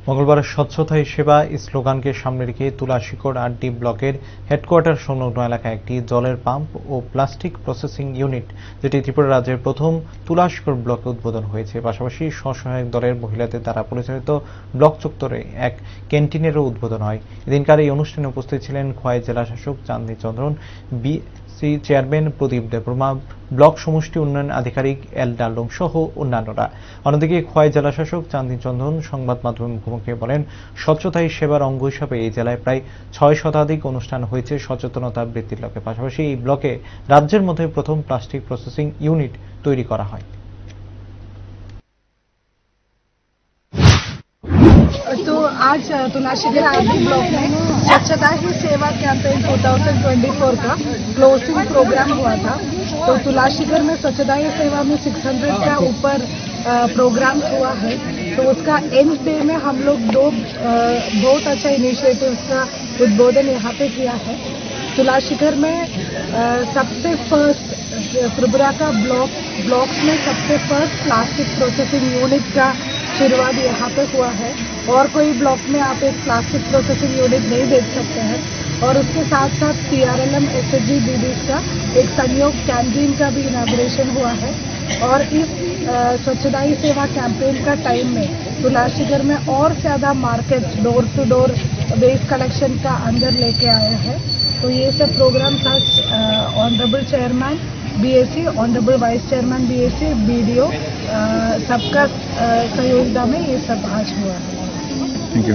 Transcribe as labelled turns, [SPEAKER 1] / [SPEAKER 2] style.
[SPEAKER 1] মঙ্গলবার স্বচ্ছতাই সেবা স্লোগানকে সামনে রেখে তুলাশিকড় আরডি ব্লকের হেডকোয়ার্টার সংলগ্ন এলাকায় একটি জলের পাম্প ও প্লাস্টিক প্রসেসিং ইউনিট, যেটি ত্রিপুরা রাজ্যের প্রথম তুলাশিকড় ব্লকে উদ্বোধন হয়েছে। পাশাপাশি স্বসহায়ক দলের মহিলাদের দ্বারা পরিচালিত ব্লক চত্বরে এক ক্যান্টিনেরও উদ্বোধন হয়। এদিনকার এই অনুষ্ঠানে উপস্থিত ছিলেন খোয়াই জেলা শাসক চাঁদনী চন্দ্রন, বিসি চেয়ারম্যান প্রদীপ দেববর্মা, ব্লক সমষ্টি উন্নয়ন আধিকারিক এল ডালুং সহ অন্যান্যরা। অন্যদিকে খোয়াই জেলা শাসক চাঁদনী চন্দ্রন সংবাদ মাধ্যমের মুখোমুখি বলেন, স্বচ্ছতাই সেবার অঙ্গ হিসাবে এই জেলায় প্রায় ৬ শতাধিক অনুষ্ঠান হয়েছে সচেতনতা বৃদ্ধির লক্ষ্যে। পাশাপাশি এই ব্লকে রাজ্যের মধ্যে প্রথম প্লাস্টিক প্রসেসিং ইউনিট তৈরি করা হয়।
[SPEAKER 2] तो आज तुलाशीगर आरडी ब्लॉक में स्वच्छता ही सेवा कैंपेन 2024 का क्लोजिंग प्रोग्राम हुआ था। तो तुलाशीगर में स्वच्छता ही सेवा में 600 का ऊपर प्रोग्राम हुआ है। तो उसका एंड डे में हम लोग दो बहुत अच्छा इनिशिएटिव्स का उद्बोधन यहाँ पे किया है। तुलाशीगर में सबसे फर्स्ट त्रिपुरा का ब्लॉक्स में सबसे फर्स्ट प्लास्टिक प्रोसेसिंग यूनिट का शुरुआत यहाँ पे हुआ है। और कोई ब्लॉक में आप एक प्लास्टिक प्रोसेसिंग यूनिट नहीं देख सकते हैं। और उसके साथ साथ TRLM SHG DDs का एक संयोग कैंटीन का भी इनॉग्रेशन हुआ है। और इस स्वच्छता ही सेवा कैंपेन का टाइम में तुलाशीगर में और ज्यादा market door to door waste collection का अंदर लेके आया है। तो ये सब प्रोग्राम आज honourable chairman BAC, honourable vice chairman BAC, BDO सबका सहयोगिता में ये सब आज हुआ है।
[SPEAKER 3] Thank you.